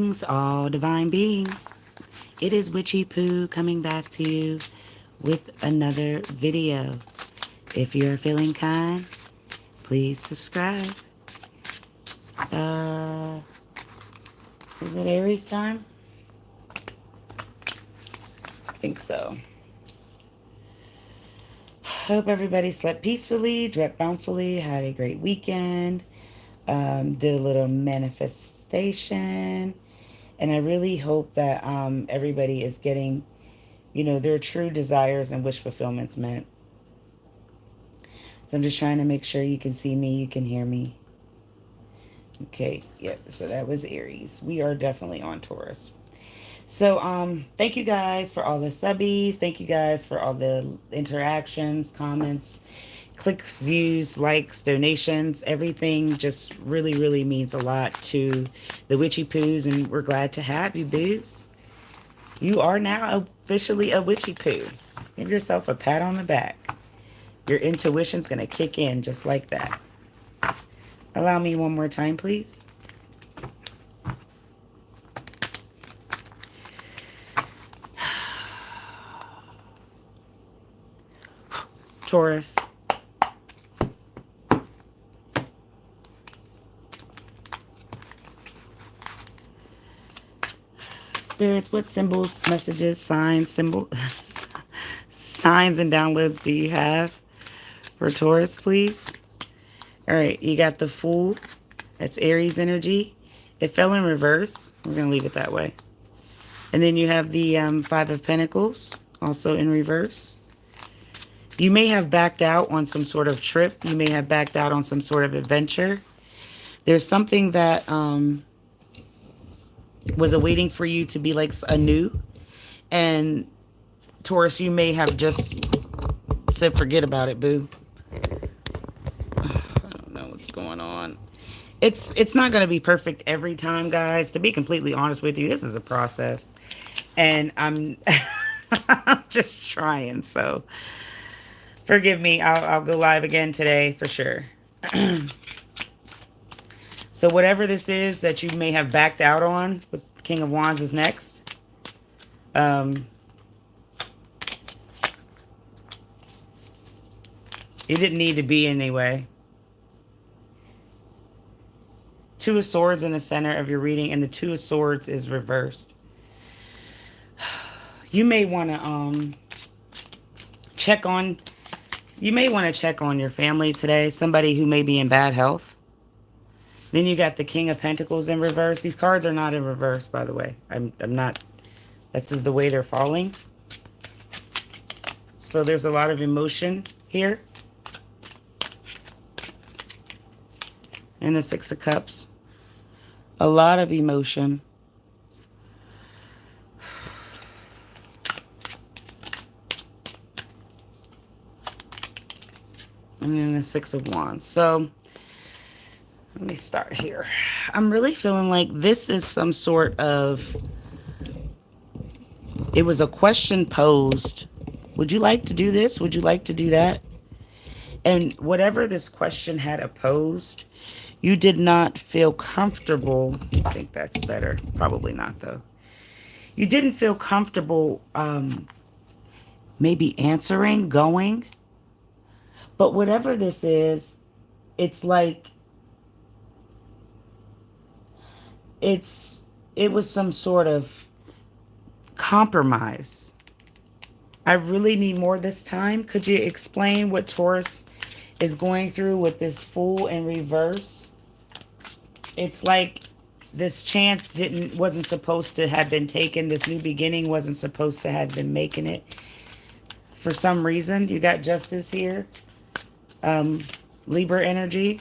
All divine beings. It is Witchy Poo coming back to you with another video. If you're feeling kind, please subscribe. Uh, is it Aries time? I think so. Hope everybody slept peacefully, dreamt bountifully, had a great weekend, did a little manifestation, and I really hope that everybody is getting, their true desires and wish fulfillments met. So I'm just trying to make sure you can see me, you can hear me. Okay, yep, so that was Aries. We are definitely on Taurus. So thank you guys for all the subbies. Thank you guys for all the interactions, comments, clicks, views, likes, donations. Everything just really, really means a lot to the Witchy Poos, and we're glad to have you, boos. You are now officially a Witchy Poo. Give yourself a pat on the back. Your intuition's going to kick in just like that. Allow me one more time, please. Taurus. Spirits, what symbols, messages, signs, signs and downloads do you have for Taurus, please? All right, you got the Fool. That's Aries energy. It fell in reverse. We're going to leave it that way. And then you have the Five of Pentacles, also in reverse. You may have backed out on some sort of trip. You may have backed out on some sort of adventure. There's something that was awaiting for you to be like anew. And Taurus, you may have just said, forget about it, boo. I don't know what's going on. It's not going to be perfect every time, guys. To be completely honest with you, this is a process. And I'm, I'm just trying. So forgive me. I'll go live again today for sure. So whatever this is that you may have backed out on, with King of Wands is next. You didn't need to be anyway. Two of Swords in the center of your reading, and the Two of Swords is reversed. You may want to check on your family today, somebody who may be in bad health. Then you got the King of Pentacles in reverse. These cards are not in reverse, by the way. I'm not, this is the way they're falling. So there's a lot of emotion here. And the Six of Cups. A lot of emotion. And then the Six of Wands. So let me start here. I'm really feeling like this is some sort of, it was a question posed. Would you like to do this? Would you like to do that? And whatever this question had opposed, you did not feel comfortable. I think that's better. Probably not, though. You didn't feel comfortable maybe answering, going. But whatever this is, it's like it was some sort of compromise. I really need more this time. Could you explain what Taurus is going through with this Fool in reverse? It's like this chance wasn't supposed to have been taken. This new beginning wasn't supposed to have been making it. For some reason, you got Justice here. Libra energy.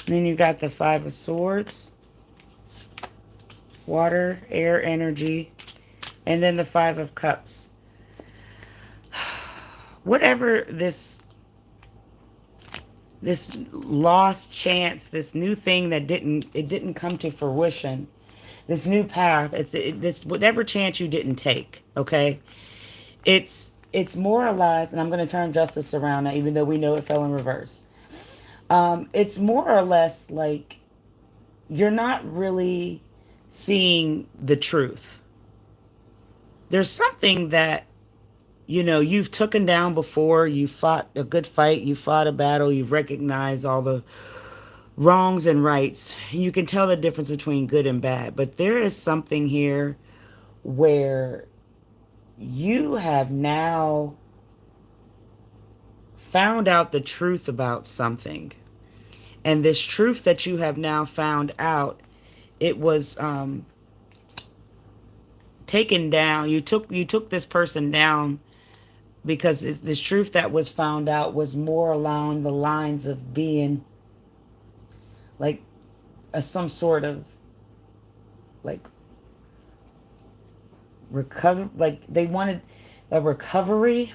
And then you got the Five of Swords. Water, air energy. And then the Five of Cups. Whatever this lost chance, this new thing that didn't come to fruition, this new path, this whatever chance you didn't take, okay? It's more or less, and I'm going to turn Justice around now, even though we know it fell in reverse. It's more or less like you're not really seeing the truth. There's something that, you've taken down before. You fought a good fight. You fought a battle. You've recognized all the wrongs and rights. You can tell the difference between good and bad. But there is something here where you have now found out the truth about something. And this truth that you have now found out, it was taken down. You took this person down because this truth that was found out was more along the lines of being like some sort of like recover. Like they wanted a recovery.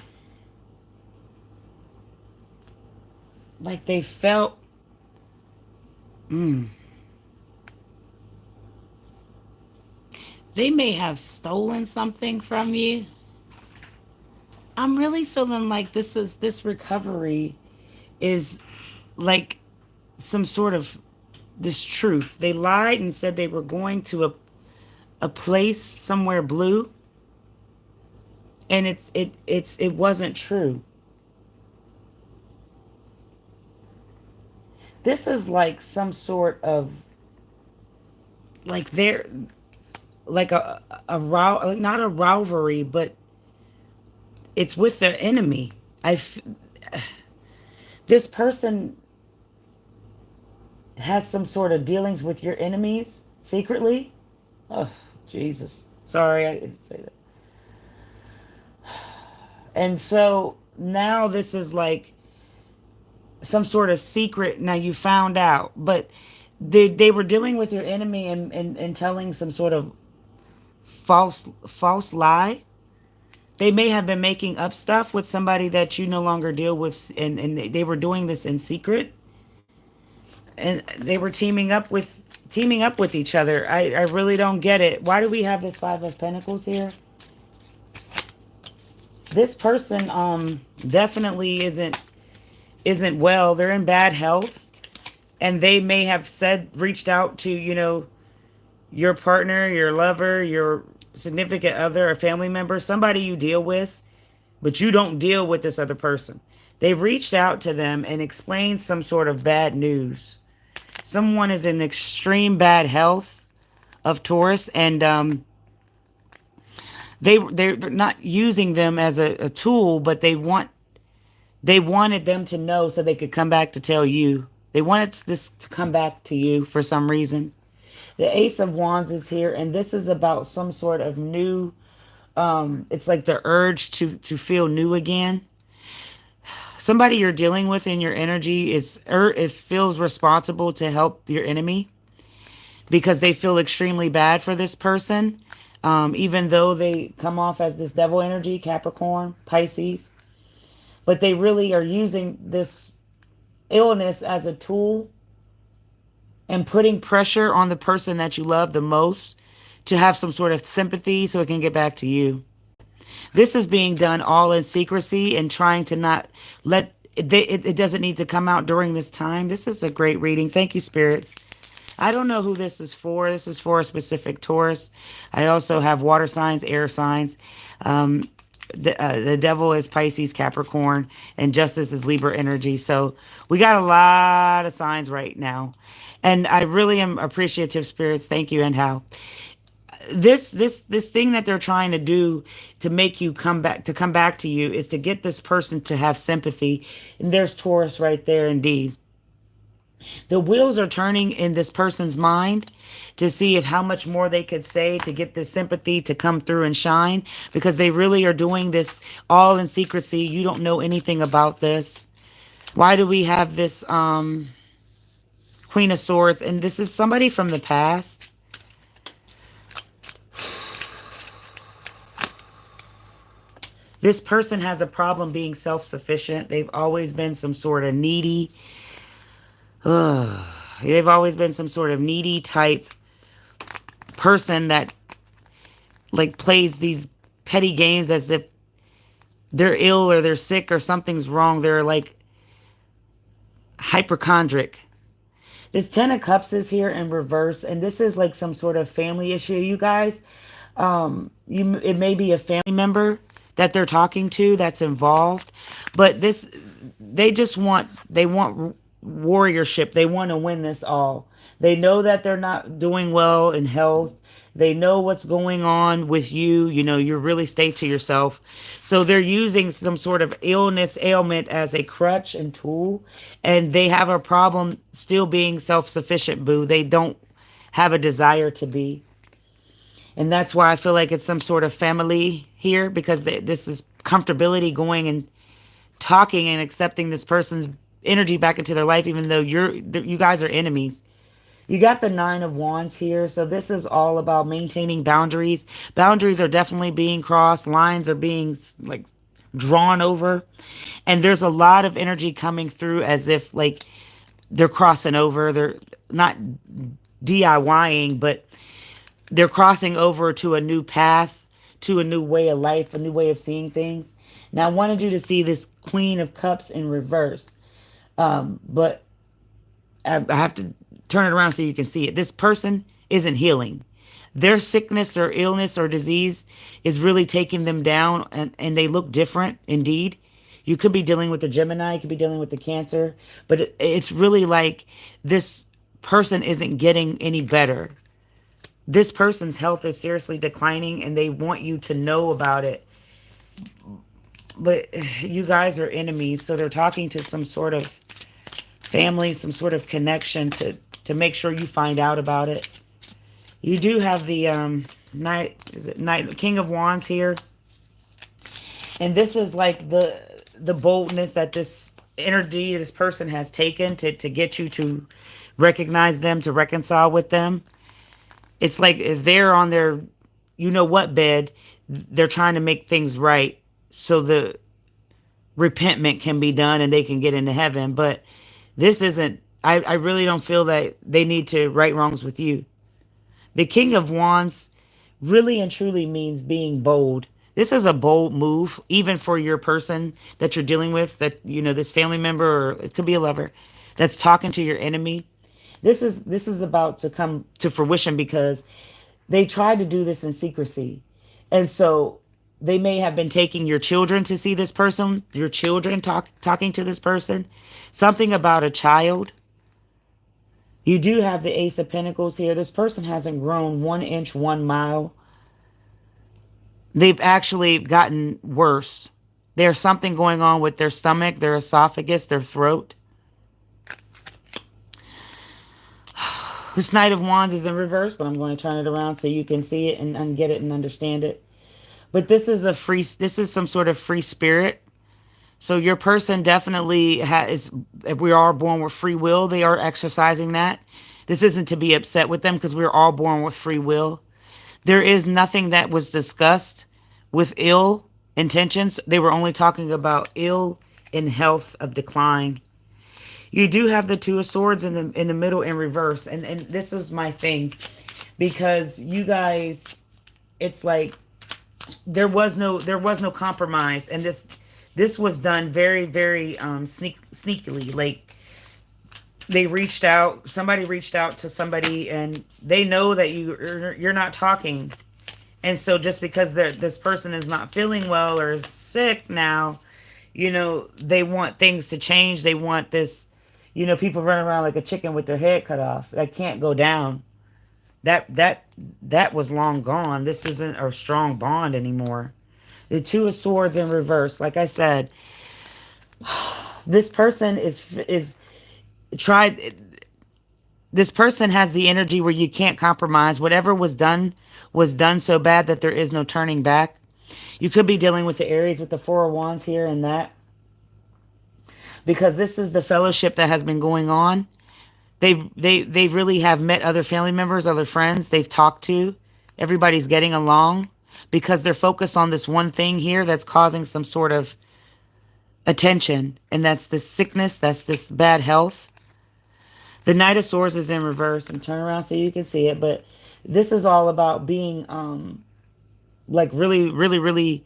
Like they felt. They may have stolen something from you. I'm really feeling like this recovery is like some sort of this truth. They lied and said they were going to a place somewhere blue, and it wasn't true. This is like some sort of like they're like not a rivalry, but it's with their enemy. This person has some sort of dealings with your enemies secretly. Oh, Jesus. Sorry, I didn't say that. And so now this is like some sort of secret. Now you found out, but they were dealing with your enemy and telling some sort of false lie. They may have been making up stuff with somebody that you no longer deal with, and they were doing this in secret, and they were teaming up with each other. I really don't get it. Why do we have this Five of Pentacles here? This person definitely isn't well. They're in bad health, and they may have reached out to your partner, your lover, your significant other, a family member, somebody you deal with, but you don't deal with this other person. They reached out to them and explained some sort of bad news. Someone is in extreme bad health of Taurus, and they're not using them as a tool, but they wanted them to know so they could come back to tell you. They wanted this to come back to you for some reason. The Ace of Wands is here, and this is about some sort of new, it's like the urge to feel new again. Somebody you're dealing with in your energy it feels responsible to help your enemy because they feel extremely bad for this person, even though they come off as this devil energy, Capricorn, Pisces. But they really are using this illness as a tool and putting pressure on the person that you love the most to have some sort of sympathy so it can get back to you. This is being done all in secrecy and trying to not let it doesn't need to come out during this time. This is a great reading. Thank you, spirits. I don't know who this is for. This is for a specific Taurus. I also have water signs, air signs. The devil is Pisces, Capricorn, and justice is Libra energy. So we got a lot of signs right now. And I really am appreciative, spirits. Thank you. And how this thing that they're trying to do to make you come back to you is to get this person to have sympathy. And there's Taurus right there indeed. The wheels are turning in this person's mind to see if how much more they could say to get this sympathy to come through and shine, because they really are doing this all in secrecy. You don't know anything about this. Why do we have this Queen of Swords? And this is somebody from the past. This person has a problem being self-sufficient. They've always been some sort of needy. They've always been some sort of needy type person that like plays these petty games as if they're ill or they're sick or something's wrong. They're like hypochondriac. This Ten of Cups is here in reverse, and this is like some sort of family issue, you guys. It may be a family member that they're talking to that's involved, but this they want warriorship. They want to win this all. They know that they're not doing well in health. They know what's going on with you. You know, you really stay to yourself. So they're using some sort of ailment as a crutch and tool. And they have a problem still being self sufficient, boo. They don't have a desire to be. And that's why I feel like it's some sort of family here, because this is comfortability going and talking and accepting this person's energy back into their life, even though you guys are enemies. You got the Nine of Wands here. So this is all about maintaining boundaries. Boundaries are definitely being crossed. Lines are being like drawn over. And there's a lot of energy coming through as if like they're crossing over. They're not DIYing, but they're crossing over to a new path, to a new way of life, a new way of seeing things. Now, I wanted you to see this Queen of Cups in reverse. But I have to turn it around so you can see it. This person isn't healing. Their sickness or illness or disease is really taking them down, and they look different indeed. You could be dealing with the Gemini, you could be dealing with the Cancer, but it's really like this person isn't getting any better. This person's health is seriously declining, and they want you to know about it. But you guys are enemies, so they're talking to some sort of family, some sort of connection to make sure you find out about it. You do have the King of Wands here. And this is like the boldness that this energy, this person has taken to get you to recognize them, to reconcile with them. It's like if they're on their you know what bed, they're trying to make things right so the repentment can be done and they can get into heaven. But this isn't, I really don't feel that they need to right wrongs with you. The King of Wands really and truly means being bold. This is a bold move, even for your person that you're dealing with, that, you know, this family member, or it could be a lover that's talking to your enemy. This is about to come to fruition because they tried to do this in secrecy. And so they may have been taking your children to see this person, your children talking to this person. Something about a child. You do have the Ace of Pentacles here. This person hasn't grown 1 inch, 1 mile. They've actually gotten worse. There's something going on with their stomach, their esophagus, their throat. This Knight of Wands is in reverse, but I'm going to turn it around so you can see it and get it and understand it. But this is some sort of free spirit. So your person definitely has, if we are born with free will, they are exercising that. This isn't to be upset with them because we're all born with free will. There is nothing that was discussed with ill intentions. They were only talking about ill in health of decline. You do have the Two of Swords in the middle in reverse. And this is my thing. Because you guys, it's like there was no compromise. And this was done very, very sneakily. Like somebody reached out to somebody, and they know that you're not talking. And so just because this person is not feeling well or is sick now, you know, they want things to change. They want this, you know, people running around like a chicken with their head cut off. That can't go down. That was long gone. This isn't a strong bond anymore. The Two of Swords in reverse. Like I said, this person is tried. This person has the energy where you can't compromise. Whatever was done so bad that there is no turning back. You could be dealing with the Aries with the Four of Wands here and that. Because this is the fellowship that has been going on. They really have met other family members, other friends they've talked to. Everybody's getting along because they're focused on this one thing here that's causing some sort of attention. And that's this sickness, that's this bad health. The Knight of Swords is in reverse, and turn around so you can see it. But this is all about being like really, really, really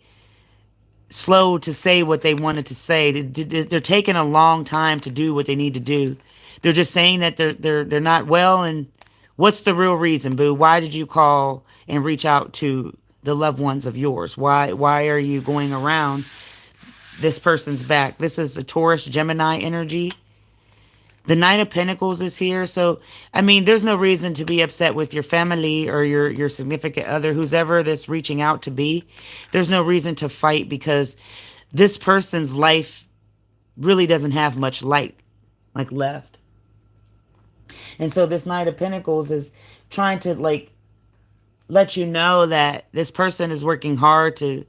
slow to say what they wanted to say. They're taking a long time to do what they need to do. They're just saying that they're not well. And what's the real reason, boo? Why did you call and reach out to the loved ones of yours? Why are you going around this person's back? This is a Taurus Gemini energy. The Knight of Pentacles is here. So, I mean, there's no reason to be upset with your family or your significant other, who's ever this reaching out to be. There's no reason to fight because this person's life really doesn't have much light like left. And so this Knight of Pentacles is trying to like let you know that this person is working hard to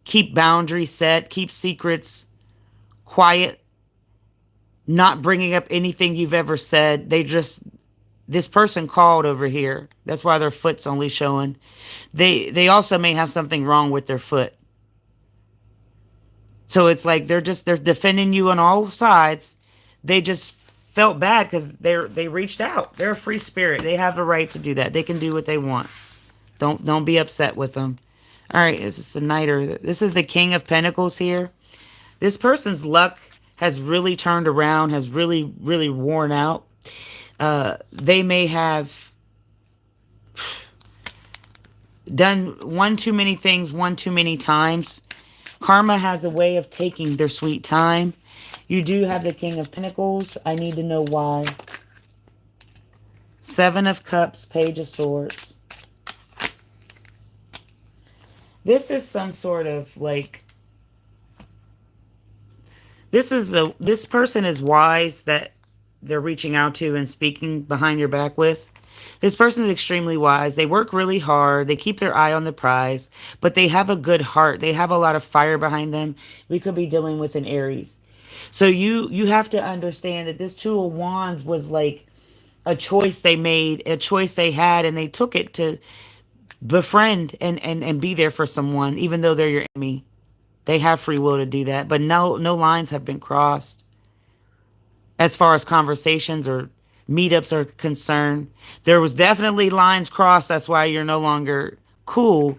keep boundaries set, keep secrets quiet, not bringing up anything you've ever said. This person called over here. That's why their foot's only showing. They also may have something wrong with their foot. So it's like they're defending you on all sides. They just felt bad because they reached out. They're a free spirit. They have the right to do that. They can do what they want. Don't be upset with them. All right, is this a knight or this is the King of Pentacles here? This person's luck has really turned around, has really, really worn out. They may have done one too many things one too many times. Karma has a way of taking their sweet time. You do have the King of Pentacles. I need to know why. Seven of Cups, Page of Swords. This is some sort of like, this person is wise that they're reaching out to and speaking behind your back with. This person is extremely wise. They work really hard. They keep their eye on the prize, but they have a good heart. They have a lot of fire behind them. We could be dealing with an Aries. So you have to understand that this Two of Wands was like a choice they made, a choice they had, and they took it to befriend and be there for someone, even though they're your enemy. They have free will to do that, but no lines have been crossed as far as conversations or meetups are concerned. There was definitely lines crossed. That's why you're no longer cool.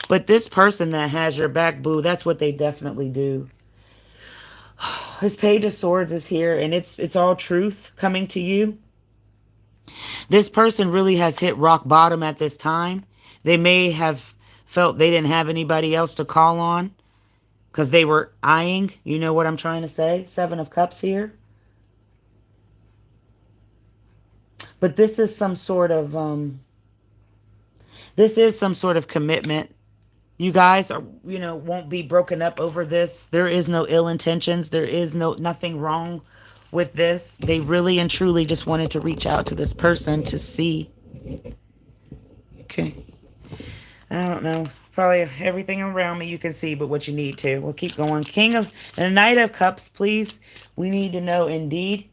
But this person that has your back, boo, that's what they definitely do. His Page of Swords is here, and it's all truth coming to you. This person really has hit rock bottom at this time. They may have felt they didn't have anybody else to call on because they were eyeing. You know what I'm trying to say? Seven of Cups here. But this is some sort of commitment. You guys are, won't be broken up over this. There is no ill intentions. There is nothing wrong with this. They really and truly just wanted to reach out to this person to see. Okay. I don't know. It's probably everything around me you can see, but what you need to. We'll keep going. King of and Knight of Cups, please. We need to know indeed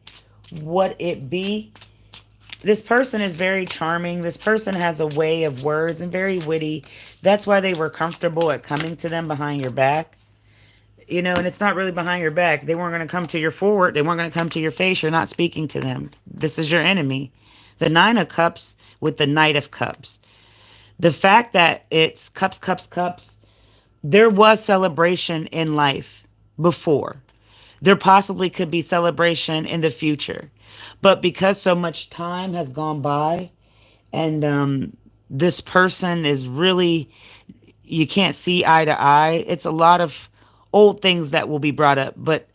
what it be. This person is very charming. This person has a way of words and very witty. That's why they were comfortable at coming to them behind your back. And it's not really behind your back. They weren't going to come to your forward. They weren't going to come to your face. You're not speaking to them. This is your enemy. The Nine of Cups with the Knight of Cups. The fact that it's cups, cups, cups, there was celebration in life before. There possibly could be celebration in the future. But because so much time has gone by and this person is really, you can't see eye to eye, it's a lot of old things that will be brought up. But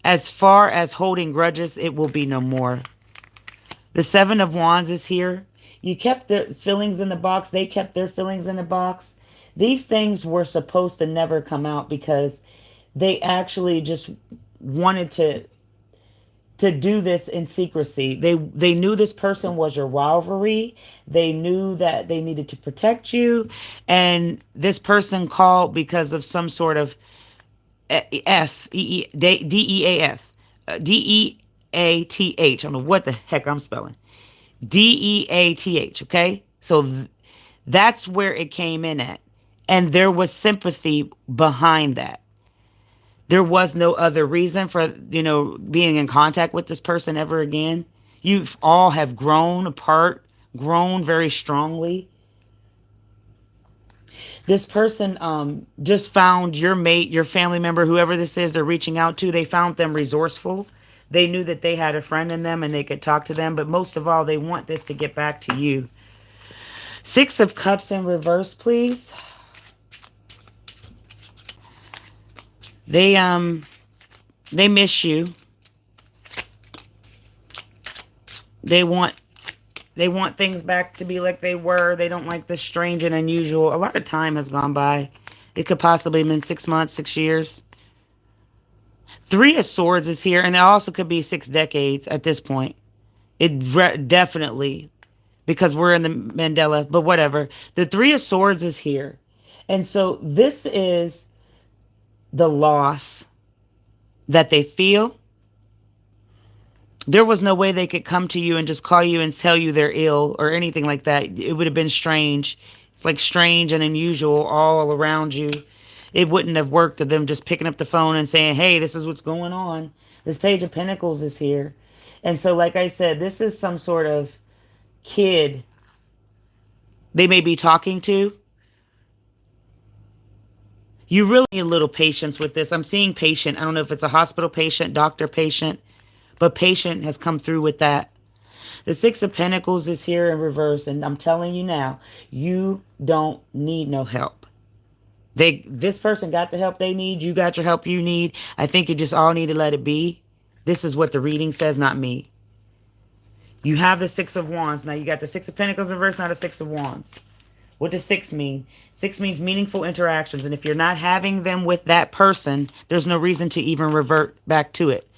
as far as holding grudges, it will be no more. The Seven of Wands is here. You kept their feelings in the box. They kept their feelings in the box. These things were supposed to never come out because they actually just wanted to do this in secrecy. They knew this person was your rivalry. They knew that they needed to protect you. And this person called because of some sort of D-E-A-F. D-E-A-T-H. I don't know what the heck I'm spelling. D-E-A-T-H, okay? So that's where it came in at. And there was sympathy behind that. There was no other reason for, being in contact with this person ever again. You all have grown apart, grown very strongly. This person just found your mate, your family member, whoever this is they're reaching out to. They found them resourceful. They knew that they had a friend in them and they could talk to them. But most of all, they want this to get back to you. Six of Cups in reverse, please. They miss you. They want things back to be like they were. They don't like the strange and unusual. A lot of time has gone by. It could possibly have been 6 months, 6 years. Three of Swords is here, and it also could be 6 decades at this point. It definitely, because we're in the Mandela, but whatever. The Three of Swords is here. And so this is the loss that they feel. There was no way they could come to you and just call you and tell you they're ill or anything like that. It would have been strange. It's like strange and unusual all around you. It wouldn't have worked of them just picking up the phone and saying, hey, this is what's going on. This Page of Pentacles is here. And so, like I said, this is some sort of kid they may be talking to. You really need a little patience with this. I'm seeing patient. I don't know if it's a hospital patient, doctor patient, but patient has come through with that. The Six of Pentacles is here in reverse, and I'm telling you now, you don't need no help. This person got the help they need. You got your help you need. I think you just all need to let it be. This is what the reading says, not me. You have the Six of Wands. Now you got the Six of Pentacles in reverse, not a Six of Wands. What does 6 mean? 6 means meaningful interactions. And if you're not having them with that person, there's no reason to even revert back to it.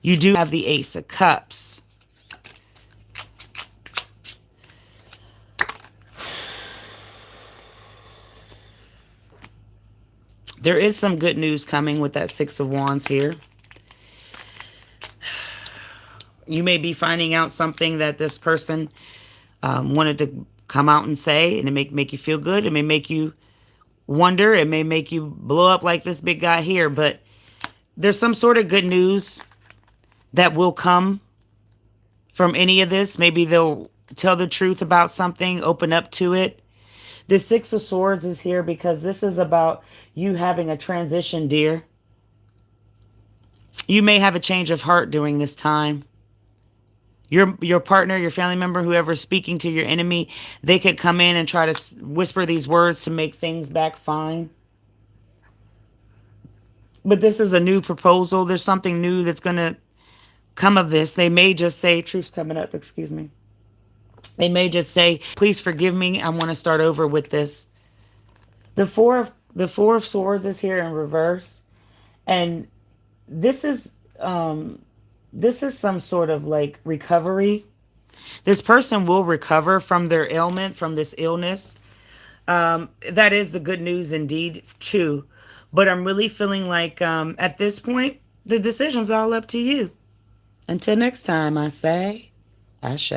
You do have the Ace of Cups. There is some good news coming with that Six of Wands here. You may be finding out something that this person wanted to come out and say, and it may make you feel good. It may make you wonder. It may make you blow up like this big guy here. But there's some sort of good news that will come from any of this. Maybe they'll tell the truth about something, open up to it. The Six of Swords is here because this is about you having a transition, dear. You may have a change of heart during this time. Your partner, your family member, whoever's speaking to your enemy, they could come in and try to whisper these words to make things back fine. But this is a new proposal. There's something new that's going to come of this. They may just say, truth's coming up, excuse me. They may just say, please forgive me. I want to start over with this. The Four of Swords is here in reverse. And this is some sort of like recovery. This person will recover from their ailment, from this illness. That is the good news indeed, too. But I'm really feeling like at this point, the decision's all up to you. Until next time, I say, Ashe.